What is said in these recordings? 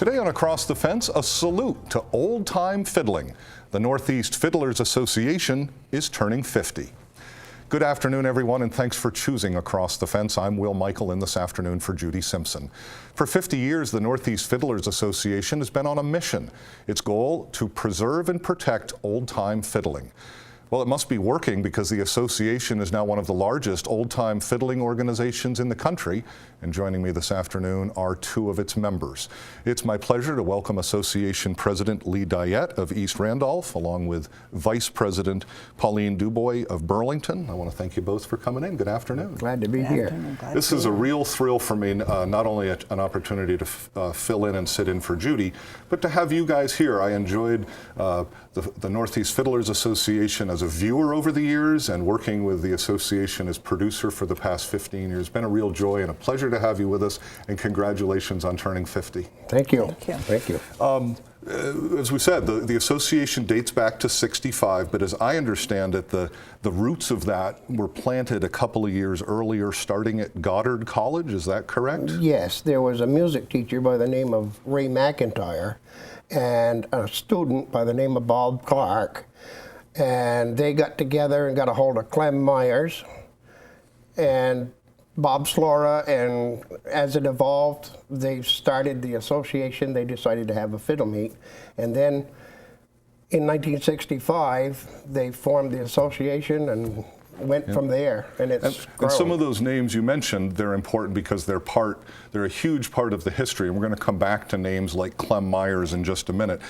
Today on Across the Fence, a salute to old-time fiddling. The Northeast Fiddlers Association is turning 50. Good afternoon, everyone, and thanks for choosing Across the Fence. I'm Will Michael in this afternoon for Judy Simpson. For 50 years, the Northeast Fiddlers Association has been on a mission. Its goal, to preserve and protect old-time fiddling. Well, it must be working because the association is now one of the largest old-time fiddling organizations in the country. And joining me this afternoon are two of its members. It's my pleasure to welcome Association President Lee Dyett of East Randolph, along with Vice President Pauline Dubois of Burlington. I want to thank you both for coming in. Good afternoon. Glad to be here. This is a real thrill for me, not only an opportunity to fill in and sit in for Judy, but to have you guys here. I enjoyed the Northeast Fiddlers Association as a viewer over the years, and working with the association as producer for the past 15 years. It's been a real joy and a pleasure to have you with us, and congratulations on turning 50. Thank you. Thank you. Thank you. As we said, the association dates back to '65, but as I understand it, the roots of that were planted a couple of years earlier, starting at Goddard College. Is that correct? Yes, there was a music teacher by the name of Ray McIntyre and a student by the name of Bob Clark, and they got together and got a hold of Clem Myers and Bob Slora, and as it evolved, they started the association. They decided to have a fiddle meet, and then in 1965 they formed the association and went from there, and it's grown. And some of those names you mentioned, they're important because they're a huge part of the history, and we're going to come back to names like Clem Myers in just a minute.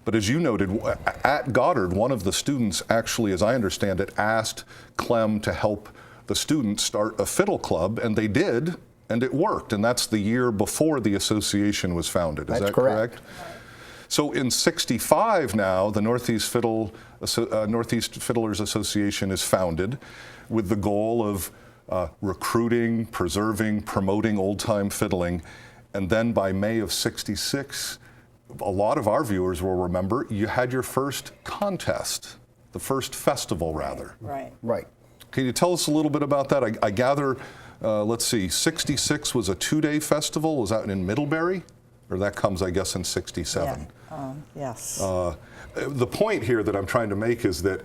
But as you noted, at Goddard, one of the students actually, as I understand it, asked Clem to help the students start a fiddle club, and they did, and it worked. And that's the year before the association was founded. Is that correct? So in '65 now, the Northeast Fiddlers Association is founded with the goal of recruiting, preserving, promoting old-time fiddling. And then by May of '66, a lot of our viewers will remember, you had your first contest, the first festival, rather. Right. Can you tell us a little bit about that? I gather, let's see, '66 was a two-day festival. Was that in Middlebury? Or that comes, I guess, in '67? Yeah. Yes. The point here that I'm trying to make is that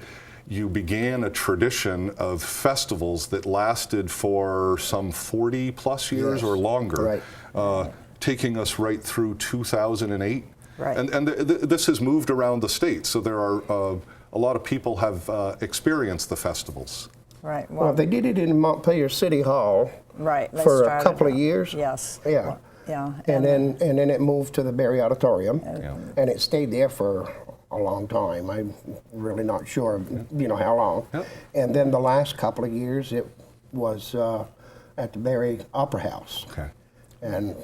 you began a tradition of festivals that lasted for some 40 plus years or longer, taking us right through 2008. Right. And this has moved around the state, so there are a lot of people have experienced the festivals. Right. Well, they did it in Montpelier City Hall for a couple of years. Yes. Yeah. Well, yeah. And then it moved to the Berry Auditorium, and it stayed there for a long time. I'm really not sure, how long. Yep. And then the last couple of years, it was at the Berry Opera House. Okay. And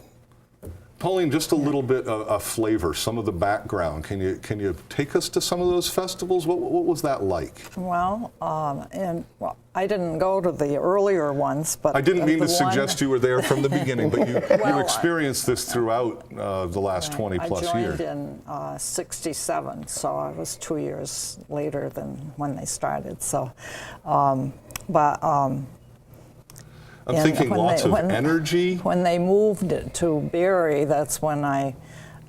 Pauline, just a little bit of flavor, some of the background. Can you take us to some of those festivals? What was that like? Well, I didn't go to the earlier ones, but I didn't mean to suggest you were there from the beginning, but you experienced this throughout the last 20 plus years. I joined in '67, so I was 2 years later than when they started. So, I'm thinking lots of energy. When they moved it to Berry, that's when I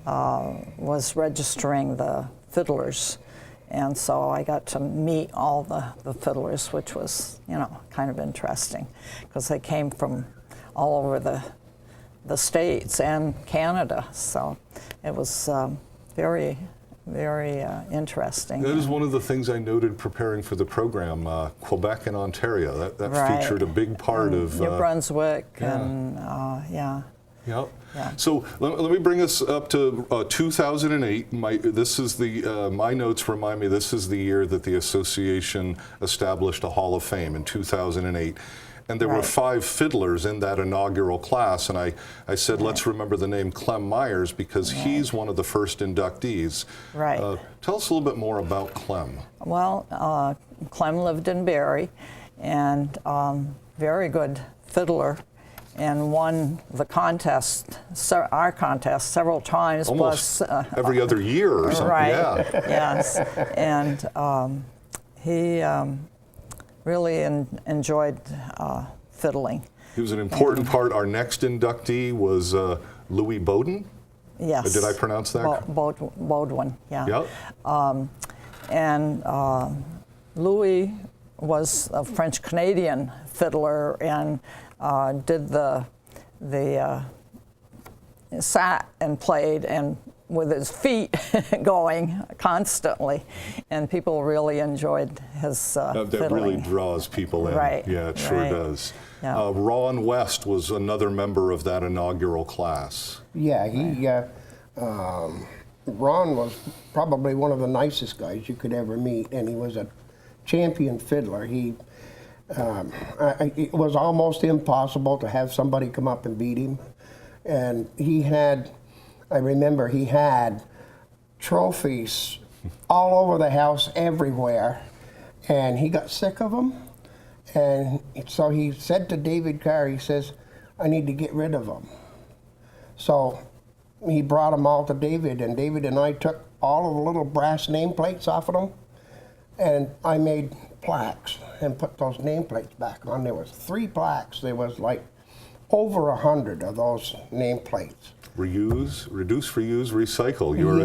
was registering the fiddlers. And so I got to meet all the fiddlers, which was, kind of interesting, because they came from all over the States and Canada. So it was very interesting. That is one of the things I noted preparing for the program. Quebec and Ontario, that featured a big part of New Brunswick and Yep. Yeah. So let me bring us up to 2008. This is my notes remind me this is the year that the association established a Hall of Fame in 2008. And there were 5 fiddlers in that inaugural class, and I said, let's remember the name Clem Myers because he's one of the first inductees. Right. Tell us a little bit more about Clem. Well, Clem lived in Berry, and very good fiddler, and won the contest, our contest, several times. Almost plus, every other year or something. Right. Yeah. Yes. And he really enjoyed fiddling. He was an important part. Our next inductee was Louis Bowden. Yes. Did I pronounce that? Baudouin, yeah. Yep. And Louis was a French-Canadian fiddler and did the sat and played and with his feet going constantly, and people really enjoyed his That fiddling. really draws people in. Right. Yeah, it sure Right. does. Yeah. Ron West was another member of that inaugural class. Yeah, Ron was probably one of the nicest guys you could ever meet, and he was a champion fiddler. It was almost impossible to have somebody come up and beat him. And I remember he had trophies all over the house, everywhere, and he got sick of them. And so he said to David Carr, he says, I need to get rid of them. So he brought them all to David, and David and I took all of the little brass nameplates off of them, and I made plaques and put those nameplates back on. There was 3 plaques. There was like over 100 of those nameplates. Reuse, reduce, reuse, recycle. You are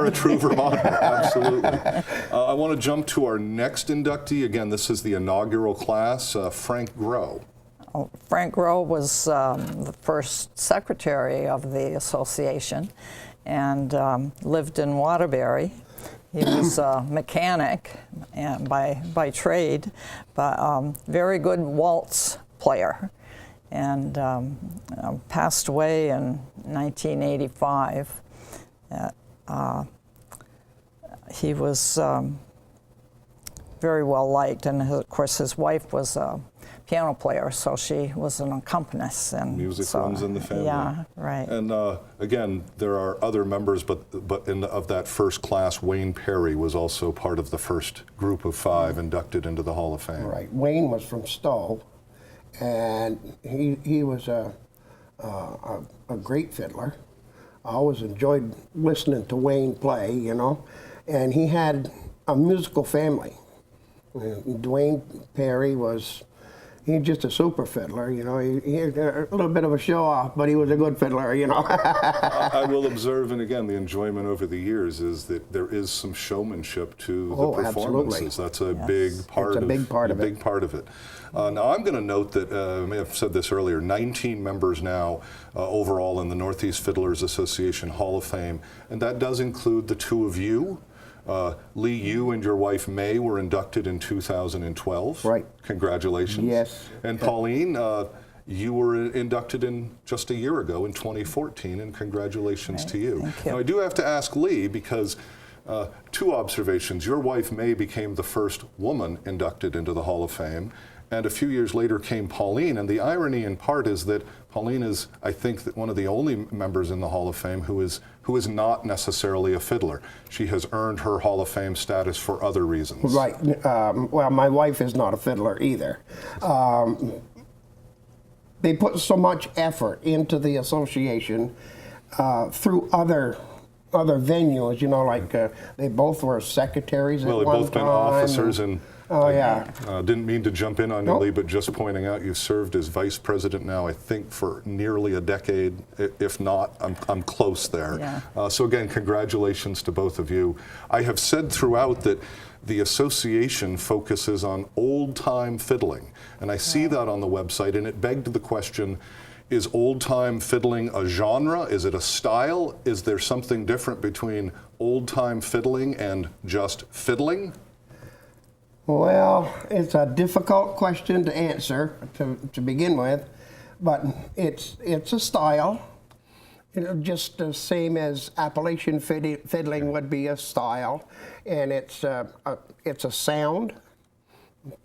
a true Vermonter, absolutely. I want to jump to our next inductee. Again, this is the inaugural class, Frank Grow. Frank Grow was the first secretary of the association and lived in Waterbury. He was a mechanic and by trade, but very good waltz player, and passed away in 1985. He was very well liked, and of course his wife was a piano player, so she was an accompanist. And Music runs in the family. Yeah, right. And again, there are other members, but of that first class, Wayne Perry was also part of the first group of 5 inducted into the Hall of Fame. Right. Wayne was from Stowe, and he was a great fiddler. I always enjoyed listening to Wayne play, you know, and he had a musical family. Dwayne Perry was just a super fiddler, you know. He had a little bit of a show off, but he was a good fiddler, you know. I will observe, and again, the enjoyment over the years is that there is some showmanship to the performances. Absolutely. That's a big part of it. Big part of it. Now, I'm going to note that, I may have said this earlier, 19 members now overall in the Northeast Fiddlers Association Hall of Fame, and that does include the 2 of you. Lee, you and your wife May were inducted in 2012. Right. Congratulations. Yes. And Pauline, you were inducted in just a year ago in 2014, and congratulations to you. Thank you. Now, I do have to ask Lee, because 2 observations. Your wife May became the first woman inducted into the Hall of Fame, and a few years later came Pauline, and the irony in part is that Pauline is, I think, one of the only members in the Hall of Fame who is not necessarily a fiddler. She has earned her Hall of Fame status for other reasons. Right. Well, my wife is not a fiddler either. They put so much effort into the association through other venues, you know, like they both were secretaries at one time. Well, they've both been officers, and yeah. Didn't mean to jump in on you, Lee, but just pointing out you've served as vice president now, I think, for nearly a decade. If not, I'm close there. Yeah. So again, congratulations to both of you. I have said throughout that the association focuses on old-time fiddling, and I see that on the website, and it begged the question, is old-time fiddling a genre? Is it a style? Is there something different between old-time fiddling and just fiddling? Well, it's a difficult question to answer to begin with, but it's a style. You know, just the same as Appalachian fiddling would be a style, and it's a sound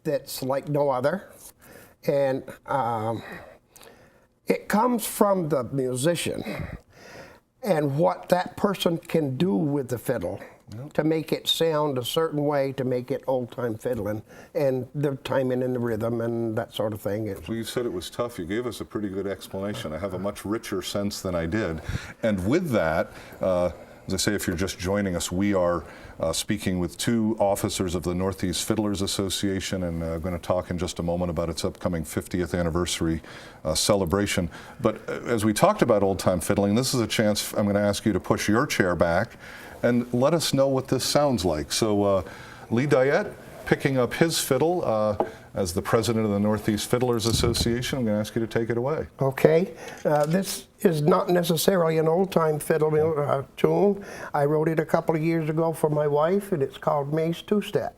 that's like no other, and it comes from the musician and what that person can do with the fiddle to make it sound a certain way, to make it old-time fiddling, and the timing and the rhythm and that sort of thing. Well, you said it was tough. You gave us a pretty good explanation. I have a much richer sense than I did. And with that, As I say, if you're just joining us, we are speaking with two officers of the Northeast Fiddlers Association, and going to talk in just a moment about its upcoming 50th anniversary celebration. But as we talked about old-time fiddling, this is a chance I'm going to ask you to push your chair back and let us know what this sounds like. So Lee Dyett, picking up his fiddle as the president of the Northeast Fiddlers Association, I'm going to ask you to take it away. Okay, this is not necessarily an old-time fiddle tune. I wrote it a couple of years ago for my wife, and it's called Mace To Stat.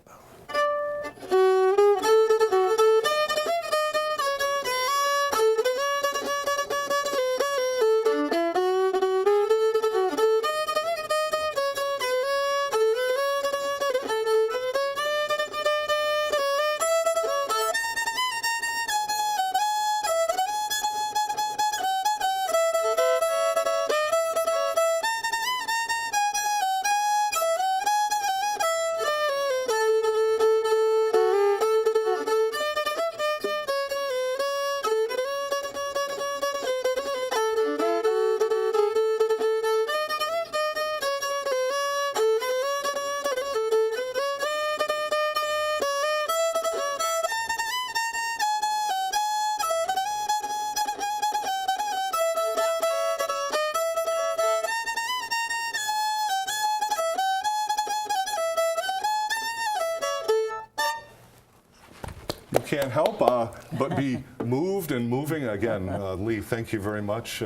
You can't help but be moved and moving. Again, Lee, thank you very much.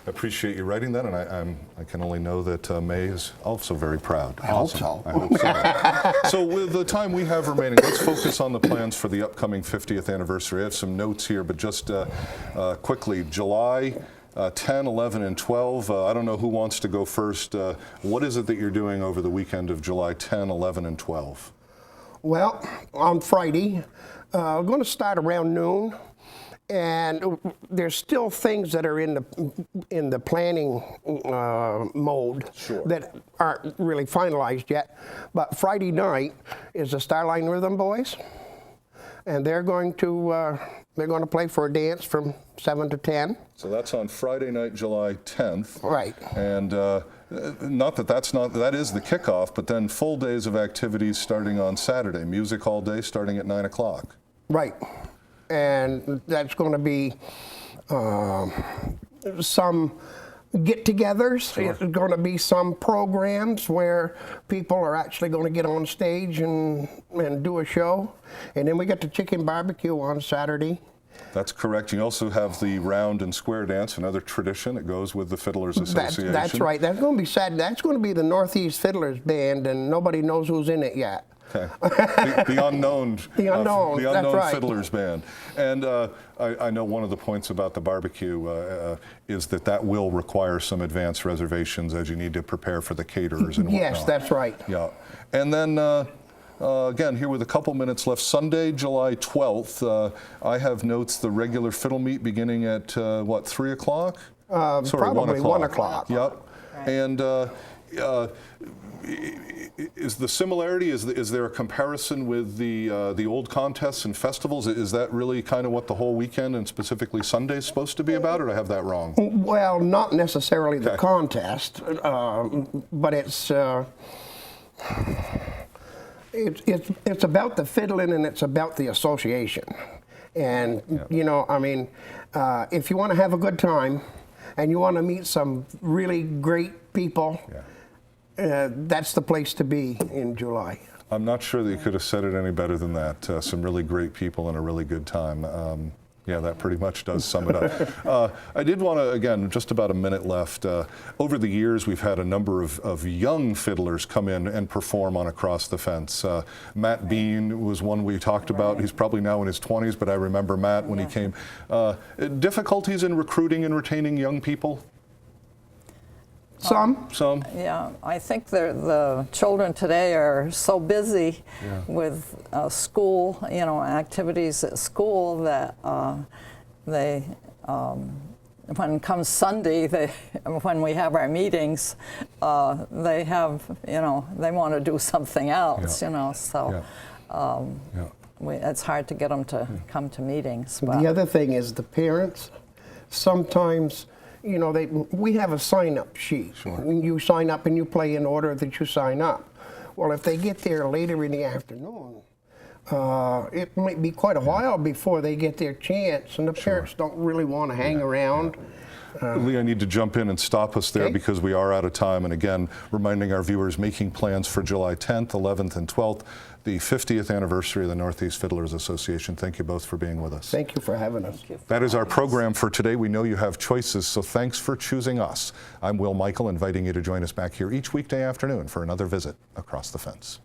Appreciate you writing that, and I can only know that May is also very proud. I hope so. I hope so. So with the time we have remaining, let's focus on the plans for the upcoming 50th anniversary. I have some notes here, but just quickly, July 10, 11, and 12. I don't know who wants to go first. What is it that you're doing over the weekend of July 10, 11, and 12? Well, on Friday, we're going to start around noon, and there's still things that are in the planning mode that aren't really finalized yet. But Friday night is the Starline Rhythm Boys, and they're going to play for a dance from 7 to 10. So that's on Friday night, July 10th. Right. And that is the kickoff, but then full days of activities starting on Saturday. Music all day starting at 9 o'clock. Right. And that's going to be some get-togethers. Sure. It's going to be some programs where people are actually going to get on stage and do a show. And then we got the chicken barbecue on Saturday. That's correct. You also have the round and square dance, another tradition that goes with the Fiddlers Association. That's right. That's going to be Saturday. That's going to be the Northeast Fiddlers Band, and nobody knows who's in it yet. Okay. The unknown, the unknown that's right. Fiddlers Band. And I know one of the points about the barbecue is that will require some advance reservations as you need to prepare for the caterers and whatnot. Yes, that's right. Yeah. And then again, here with a couple minutes left, Sunday, July 12th, I have notes the regular fiddle meet beginning at, what, 3 o'clock? Probably 1 o'clock. Yep. Right. And is the similarity, is there a comparison with the old contests and festivals? Is that really kind of what the whole weekend and specifically Sunday is supposed to be about, or do I have that wrong? Well, not necessarily the contest, but it's about the fiddling, and it's about the association. And, you know, I mean, if you want to have a good time and you want to meet some really great people, that's the place to be in July. I'm not sure that you could have said it any better than that. Some really great people and a really good time. Yeah, that pretty much does sum it up. I did want to, again, just about a minute left. Over the years, we've had a number of young fiddlers come in and perform on Across the Fence. Matt Bean was one we talked about. He's probably now in his 20s, but I remember Matt when he came. Difficulties in recruiting and retaining young people? Some. Yeah, I think the children today are so busy with school, you know, activities at school that they, when it comes Sunday, when we have our meetings, they have, you know, they want to do something else, you know, so it's hard to get them to come to meetings. But the other thing is the parents sometimes you know, we have a sign-up sheet. You sign up and you play in order that you sign up. Well, if they get there later in the afternoon, it might be quite a while before they get their chance, and the parents don't really want to hang around. Lee, I need to jump in and stop us there because we are out of time. And again, reminding our viewers, making plans for July 10th, 11th, and 12th, the 50th anniversary of the Northeast Fiddlers Association. Thank you both for being with us. Thank you for having us. That is our program for today. We know you have choices, so thanks for choosing us. I'm Will Michael, inviting you to join us back here each weekday afternoon for another visit Across the Fence.